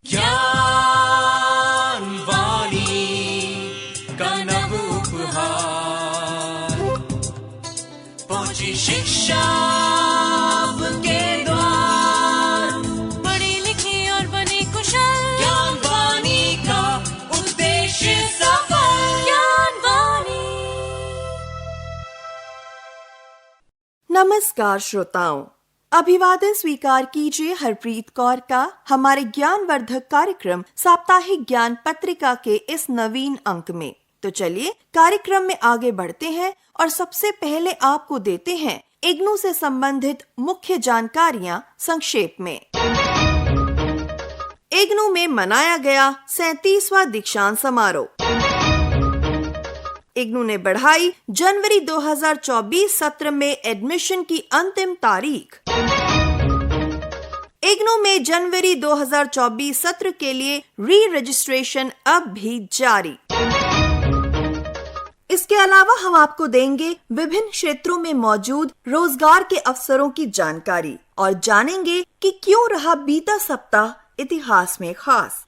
ज्ञानवाणी का नव उपहार, पहुंची शिक्षा के द्वार, पढ़े लिखे और बने कुशल, ज्ञानवाणी का उद्देश्य सफल। ज्ञानवाणी। नमस्कार श्रोताओं, अभिवादन स्वीकार कीजिए हरप्रीत कौर का हमारे ज्ञानवर्धक कार्यक्रम साप्ताहिक ज्ञान पत्रिका के इस नवीन अंक में। तो चलिए कार्यक्रम में आगे बढ़ते हैं और सबसे पहले आपको देते हैं इग्नू से संबंधित मुख्य जानकारियां संक्षेप में। इग्नू में मनाया गया 37वां दीक्षांत समारोह। इग्नू ने बढ़ाई जनवरी 2024 सत्र में एडमिशन की अंतिम तारीख। इग्नू में जनवरी 2024 सत्र के लिए री रजिस्ट्रेशन अब भी जारी। इसके अलावा हम आपको देंगे विभिन्न क्षेत्रों में मौजूद रोजगार के अवसरों की जानकारी और जानेंगे कि क्यों रहा बीता सप्ताह इतिहास में खास।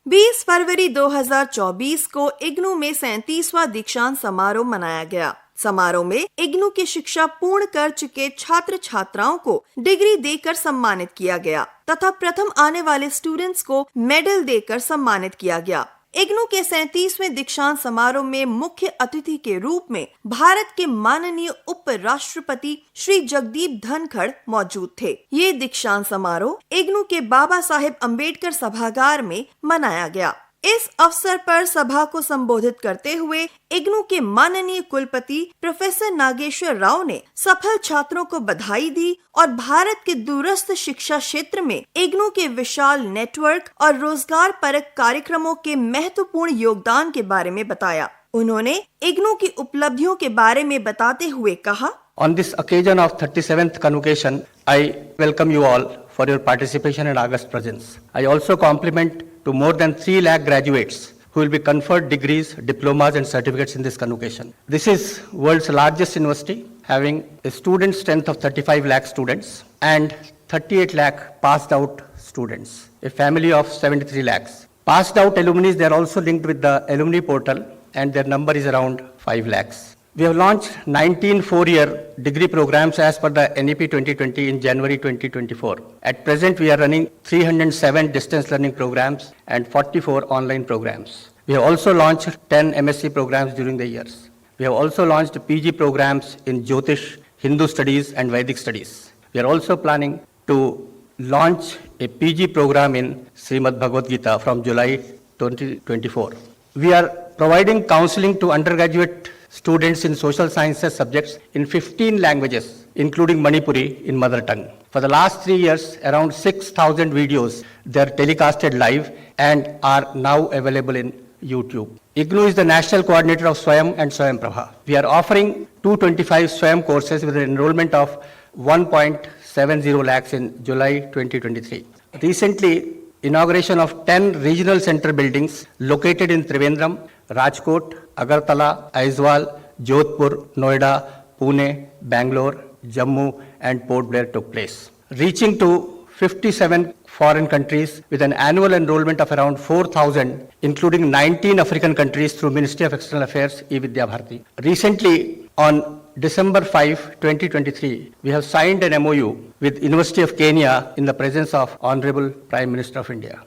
20 फरवरी 2024 को इग्नू में 37वां दीक्षांत समारोह मनाया गया। समारोह में इग्नू की शिक्षा पूर्ण कर चुके छात्र छात्राओं को डिग्री देकर सम्मानित किया गया तथा प्रथम आने वाले स्टूडेंट्स को मेडल देकर सम्मानित किया गया। इग्नू के 37वें दीक्षांत समारोह में मुख्य अतिथि के रूप में भारत के माननीय उपराष्ट्रपति श्री जगदीप धनखड़ मौजूद थे। ये दीक्षांत समारोह इग्नू के बाबा साहेब अम्बेडकर सभागार में मनाया गया। इस अवसर पर सभा को संबोधित करते हुए इग्नू के माननीय कुलपति प्रोफेसर नागेश्वर राव ने सफल छात्रों को बधाई दी और भारत के दूरस्थ शिक्षा क्षेत्र में इग्नू के विशाल नेटवर्क और रोजगार परक कार्यक्रमों के महत्वपूर्ण योगदान के बारे में बताया। उन्होंने इग्नू की उपलब्धियों के बारे में बताते हुए कहा, On this occasion of 37th convocation, I welcome you all for your participation and august presence. I also compliment to more than 3 lakh graduates who will be conferred degrees, diplomas and certificates in this convocation. This is world's largest university having a student strength of 35 lakh students and 38 lakh passed out students, a family of 73 lakhs. Passed out alumni, they are also linked with the alumni portal and their number is around 5 lakhs. We have launched 19 four-year degree programs as per the NEP 2020 in January 2024. At present, we are running 307 distance learning programs and 44 online programs. We have also launched 10 MSc programs during the years. We have also launched PG programs in Jyotish, Hindu studies and Vedic studies. We are also planning to launch a PG program in Srimad Bhagavad Gita from July 2024. We are providing counseling to undergraduate students in social sciences subjects in 15 languages, including Manipuri in mother tongue. For the last 3 years, around 6,000 videos, they are telecasted live and are now available in YouTube. IGNU is the national coordinator of Swayam and Swayam Prabha. We are offering 225 Swayam courses with an enrollment of 1.70 lakhs in July 2023. Recently, inauguration of 10 regional center buildings located in Trivandrum, Rajkot, Agartala, Aizawl, Jodhpur, Noida, Pune, Bangalore, Jammu and Port Blair took place, reaching to 57 foreign countries with an annual enrollment of around 4,000, including 19 African countries through Ministry of External Affairs, E-Vidya Bharati. Recently, on December 5, 2023, we have signed an MOU with University of Kenya in the presence of Honorable Prime Minister of India.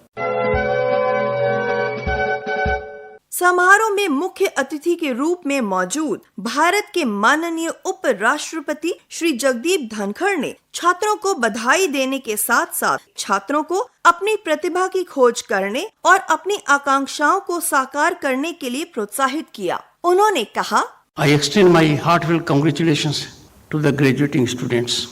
समारोह में मुख्य अतिथि के रूप में मौजूद भारत के माननीय उपराष्ट्रपति श्री जगदीप धनखड़ ने छात्रों को बधाई देने के साथ साथ छात्रों को अपनी प्रतिभा की खोज करने और अपनी आकांक्षाओं को साकार करने के लिए प्रोत्साहित किया। उन्होंने कहा, I extend my heartfelt congratulations to the graduating students,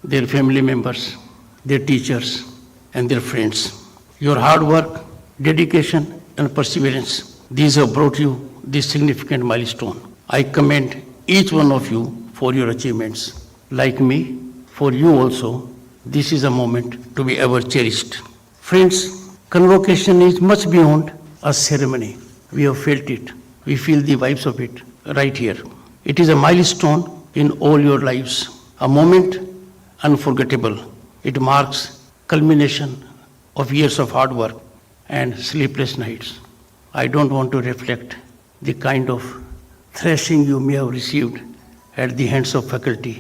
their family members, their teachers and their friends. Your hard work, dedication and perseverance, these have brought you this significant milestone. I commend each one of you for your achievements. Like me, for you also, this is a moment to be ever cherished. Friends, convocation is much beyond a ceremony. We have felt it. We feel the vibes of it right here. It is a milestone in all your lives, a moment unforgettable. It marks culmination of years of hard work and sleepless nights. I don't want to reflect the kind of thrashing you may have received at the hands of faculty.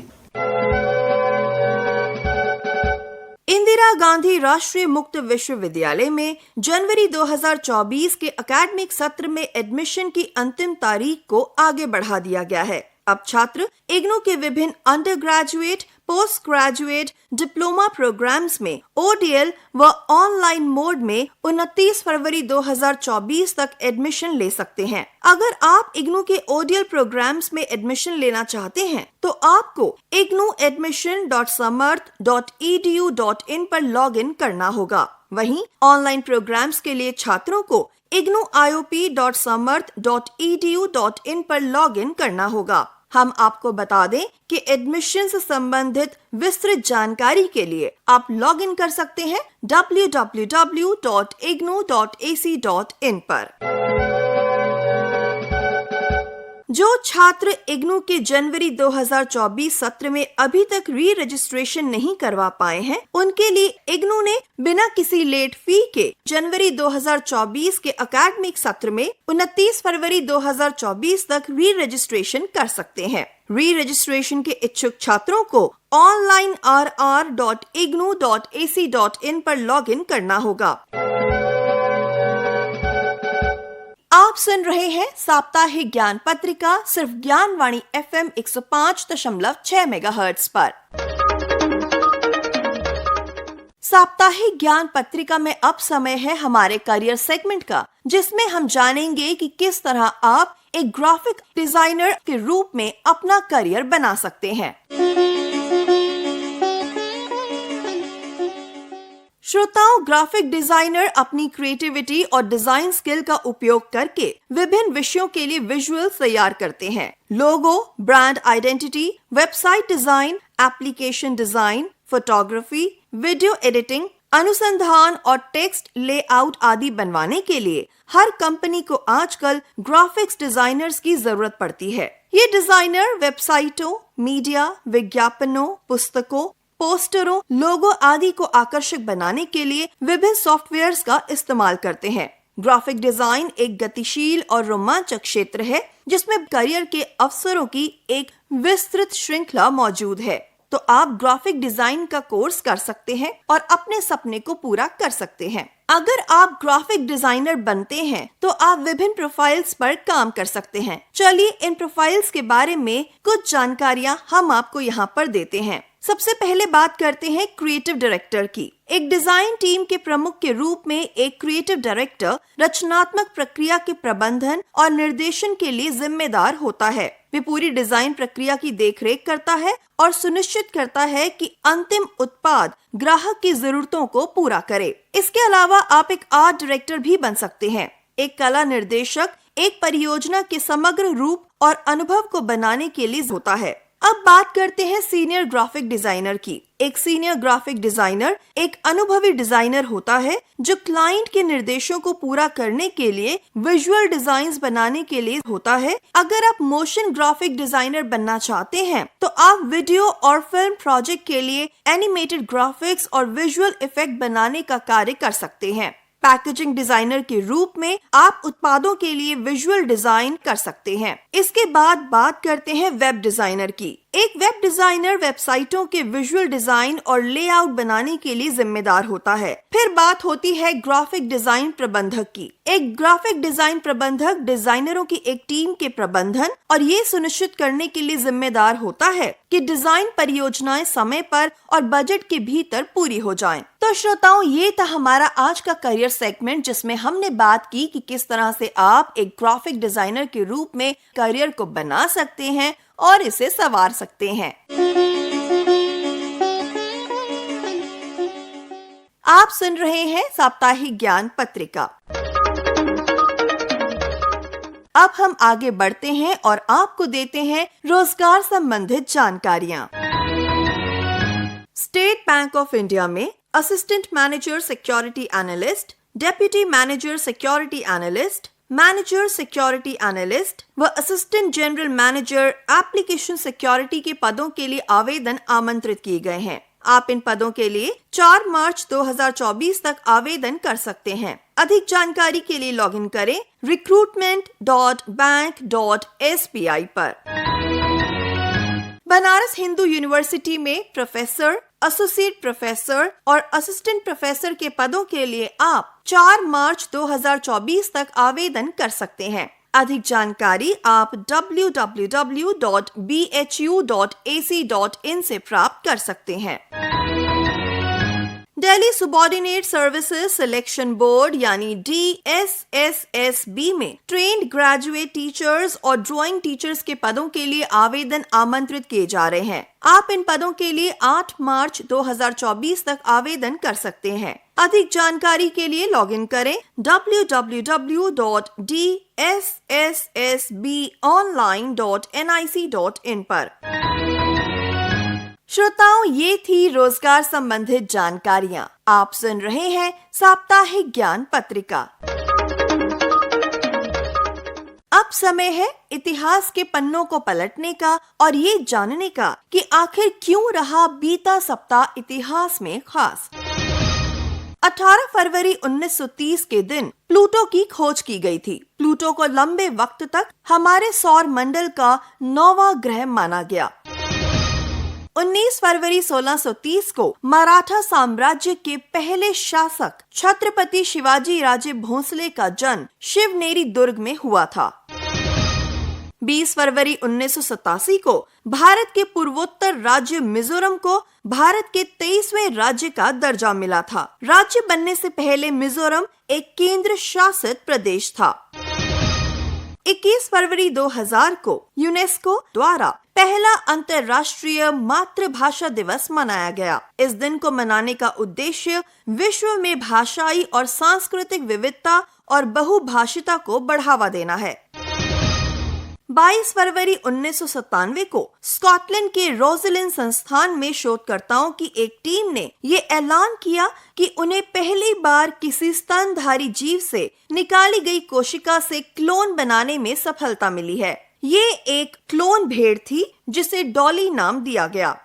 Indira Gandhi राष्ट्रीय मुक्त विश्वविद्यालय में जनवरी 2024 के academic सत्र में admission की अंतिम तारीख को आगे बढ़ा दिया गया है। अब छात्र इग्नू के विभिन्न undergraduate, post graduate, diploma programmes में ODL व ऑनलाइन मोड में 29 फरवरी 2024 तक एडमिशन ले सकते हैं। अगर आप इग्नू के ODL प्रोग्राम्स में एडमिशन लेना चाहते हैं तो आपको ignuadmission.samarth.edu.in पर लॉगिन करना होगा। वहीं ऑनलाइन प्रोग्राम्स के लिए छात्रों को ignuiop.samarth.edu.in पर लॉगिन करना होगा। हम आपको बता दें कि एडमिशन से संबंधित विस्तृत जानकारी के लिए आप लॉगिन कर सकते हैं www.ignu.ac.in पर। जो छात्र इग्नू के जनवरी 2024 सत्र में अभी तक री रजिस्ट्रेशन नहीं करवा पाए हैं, उनके लिए इग्नू ने बिना किसी लेट फी के जनवरी 2024 के एकेडमिक सत्र में 29 फरवरी 2024 तक री रजिस्ट्रेशन कर सकते हैं। री रजिस्ट्रेशन के इच्छुक छात्रों को ऑनलाइन rr.ignu.ac.in पर लॉगिन करना होगा। आप सुन रहे हैं साप्ताहिक ज्ञान पत्रिका सिर्फ ज्ञानवाणी FM 105.6 मेगाहर्ट्ज पर। साप्ताहिक ज्ञान पत्रिका में अब समय है हमारे करियर सेगमेंट का, जिसमें हम जानेंगे कि किस तरह आप एक ग्राफिक डिजाइनर के रूप में अपना करियर बना सकते हैं। श्रोताओं, ग्राफिक डिजाइनर अपनी क्रिएटिविटी और डिजाइन स्किल का उपयोग करके विभिन्न विषयों के लिए विजुअल्स तैयार करते हैं। Logo, brand identity, website design, application design, photography, video editing, अनुसंधान और टेक्स्ट लेआउट आदि बनवाने के लिए हर कंपनी को आजकल ग्राफिक्स डिजाइनर्स की जरूरत पड़ती है। ये डिजाइनर वेबसाइटों, मीडिया, विज्ञापनों, पुस्तकों, पोस्टरों, लोगो आदि को आकर्षक बनाने के लिए विभिन्न सॉफ्टवेयर्स का इस्तेमाल करते हैं। ग्राफिक डिजाइन एक गतिशील और रोमांचक क्षेत्र है जिसमें करियर के अवसरों की एक विस्तृत श्रृंखला मौजूद है। तो आप ग्राफिक डिजाइन का कोर्स कर सकते हैं और अपने सपने को पूरा कर सकते हैं। अगर आप ग्राफिक डिजाइनर बनते हैं तो आप विभिन्न प्रोफाइल्स पर काम कर सकते हैं। चलिए इन प्रोफाइल्स के बारे में कुछ जानकारियां हम आपको यहाँ पर देते हैं। सबसे पहले बात करते हैं क्रिएटिव डायरेक्टर की। एक डिजाइन टीम के प्रमुख के रूप में एक क्रिएटिव डायरेक्टर रचनात्मक प्रक्रिया के प्रबंधन और निर्देशन के लिए जिम्मेदार होता है। वे पूरी डिजाइन प्रक्रिया की देखरेख करता है और सुनिश्चित करता है कि अंतिम उत्पाद ग्राहक की जरूरतों को पूरा करे। इसके अलावा आप एक आर्ट डायरेक्टर भी बन सकते हैं। एक कला निर्देशक एक परियोजना के समग्र रूप और अनुभव को बनाने के लिए होता है। अब बात करते हैं सीनियर ग्राफिक डिजाइनर की। एक सीनियर ग्राफिक डिजाइनर एक अनुभवी डिजाइनर होता है जो क्लाइंट के निर्देशों को पूरा करने के लिए विजुअल डिजाइन्स बनाने के लिए होता है। अगर आप मोशन ग्राफिक डिजाइनर बनना चाहते हैं तो आप वीडियो और फिल्म प्रोजेक्ट के लिए एनिमेटेड ग्राफिक्स और विजुअल इफेक्ट बनाने का कार्य कर सकते हैं। पैकेजिंग डिजाइनर के रूप में आप उत्पादों के लिए विजुअल डिजाइन कर सकते हैं। इसके बाद बात करते हैं वेब डिजाइनर की। एक वेब डिजाइनर वेबसाइटों के विजुअल डिजाइन और लेआउट बनाने के लिए जिम्मेदार होता है। फिर बात होती है ग्राफिक डिजाइन प्रबंधक की। एक ग्राफिक डिजाइन प्रबंधक डिजाइनरों की एक टीम के प्रबंधन और ये सुनिश्चित करने के लिए जिम्मेदार होता है कि डिजाइन परियोजनाएं समय पर और बजट के भीतर पूरी हो जाएं। तो श्रोताओं, ये था हमारा आज का करियर सेगमेंट, जिसमें हमने बात की कि किस तरह से आप एक ग्राफिक डिजाइनर के रूप में करियर को बना सकते हैं और इसे संवार सकते हैं। आप सुन रहे हैं साप्ताहिक ज्ञान पत्रिका। अब हम आगे बढ़ते हैं और आपको देते हैं रोजगार संबंधित जानकारियां। स्टेट बैंक ऑफ इंडिया में assistant manager security analyst, deputy manager security analyst, manager security analyst व assistant general manager application security के पदों के लिए आवेदन आमंत्रित किए गए हैं। आप इन पदों के लिए 4 मार्च 2024 तक आवेदन कर सकते हैं। अधिक जानकारी के लिए लॉगिन करें recruitment.bank.sbi पर। बनारस हिंदू यूनिवर्सिटी में प्रोफेसर, एसोसिएट प्रोफेसर और असिस्टेंट प्रोफेसर के पदों के लिए आप 4 मार्च 2024 तक आवेदन कर सकते हैं। अधिक जानकारी आप www.bhu.ac.in से प्राप्त कर सकते हैं। Delhi subordinate services selection board यानी DSSSB में ट्रेन्ड ग्रेजुएट टीचर्स और ड्राइंग टीचर्स के पदों के लिए आवेदन आमंत्रित किए जा रहे हैं। आप इन पदों के लिए 8 मार्च 2024 तक आवेदन कर सकते हैं। अधिक जानकारी के लिए लॉगिन करें www.dsssbonline.nic.in पर। श्रोताओं, ये थी रोजगार संबंधित जानकारियाँ। आप सुन रहे हैं साप्ताहिक ज्ञान पत्रिका। अब समय है इतिहास के पन्नों को पलटने का और ये जानने का कि आखिर क्यों रहा बीता सप्ताह इतिहास में खास। 18 फरवरी 1930 के दिन प्लूटो की खोज की गई थी। प्लूटो को लंबे वक्त तक हमारे सौर मंडल का 9वां ग्रह माना गया। 19 फरवरी 1630 को मराठा साम्राज्य के पहले शासक छत्रपति शिवाजी राजे भोंसले का जन्म शिवनेरी दुर्ग में हुआ था। 20 फरवरी 1987 को भारत के पूर्वोत्तर राज्य मिजोरम को भारत के 23वें राज्य का दर्जा मिला था। राज्य बनने से पहले मिजोरम एक केंद्र शासित प्रदेश था। 21 फरवरी 2000 को यूनेस्को द्वारा पहला अंतर्राष्ट्रीय मातृभाषा दिवस मनाया गया। इस दिन को मनाने का उद्देश्य विश्व में भाषाई और सांस्कृतिक विविधता और बहुभाषिता को बढ़ावा देना है। 22 फरवरी 1997 को स्कॉटलैंड के रोजलिन संस्थान में शोधकर्ताओं की एक टीम ने ये ऐलान किया कि उन्हें पहली बार किसी स्तनधारी जीव से निकाली गई कोशिका से क्लोन बनाने में सफलता मिली है। ये एक क्लोन भेड़ थी जिसे डॉली नाम दिया गया।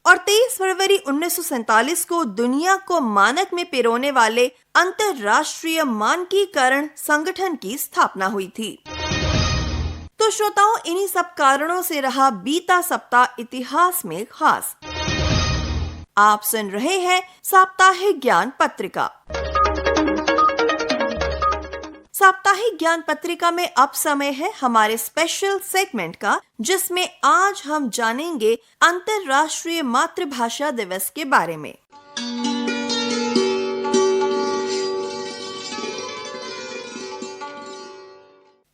और 23 फरवरी 1947 को दुनिया को मानक में पिरोने वाले अंतर्राष्ट्रीय मानकीकरण संगठन की स्थापना हुई थी। तो श्रोताओं, इन्हीं सब कारणों से रहा बीता सप्ताह इतिहास में खास। आप सुन रहे हैं साप्ताहिक ज्ञान पत्रिका। साप्ताहिक ज्ञान पत्रिका में अब समय है हमारे स्पेशल सेगमेंट का, जिसमें आज हम जानेंगे अंतर्राष्ट्रीय मातृभाषा दिवस के बारे में।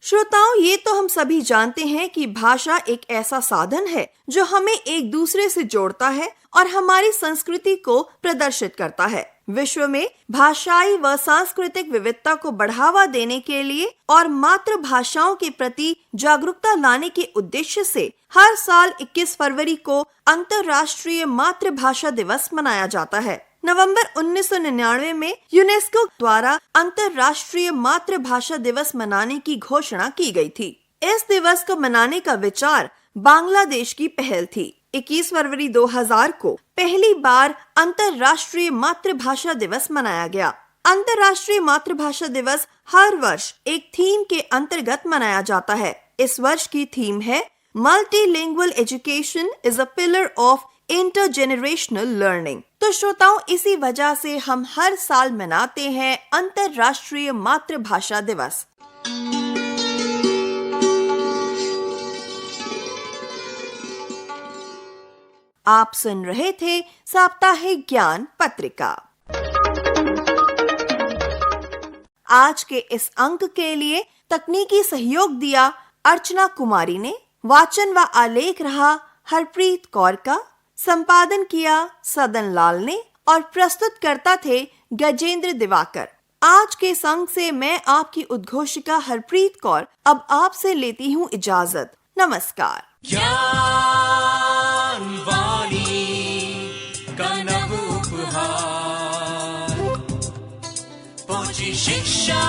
श्रोताओं, ये तो हम सभी जानते हैं कि भाषा एक ऐसा साधन है जो हमें एक दूसरे से जोड़ता है और हमारी संस्कृति को प्रदर्शित करता है। विश्व में भाषाई व सांस्कृतिक विविधता को बढ़ावा देने के लिए और मातृभाषाओं के प्रति जागरूकता लाने के उद्देश्य से हर साल 21 फरवरी को अंतर्राष्ट्रीय मातृभाषा दिवस मनाया जाता है। नवंबर 1999 में यूनेस्को द्वारा अंतर्राष्ट्रीय मातृभाषा दिवस मनाने की घोषणा की गई थी। इस दिवस को मनाने का विचार बांग्लादेश की पहल थी। 21 फरवरी 2000 को पहली बार अंतर्राष्ट्रीय मातृभाषा दिवस मनाया गया। अंतर्राष्ट्रीय मातृभाषा दिवस हर वर्ष एक थीम के अंतर्गत मनाया जाता है। इस वर्ष की थीम है multilingual education is a pillar of intergenerational learning. तो श्रोताओं, इसी वजह से हम हर साल मनाते हैं अंतर्राष्ट्रीय मातृभाषा दिवस। आप सुन रहे थे साप्ताहिक ज्ञान पत्रिका। आज के इस अंक के लिए तकनीकी सहयोग दिया अर्चना कुमारी ने। वाचन व आलेख रहा हरप्रीत कौर का। संपादन किया सदन लाल ने और प्रस्तुत करता थे गजेंद्र दिवाकर। आज के संग से मैं आपकी उद्घोषिका हरप्रीत कौर अब आपसे लेती हूँ इजाजत। नमस्कार। ज्ञान वाणी का नव उपहार, पहुंची शिक्षा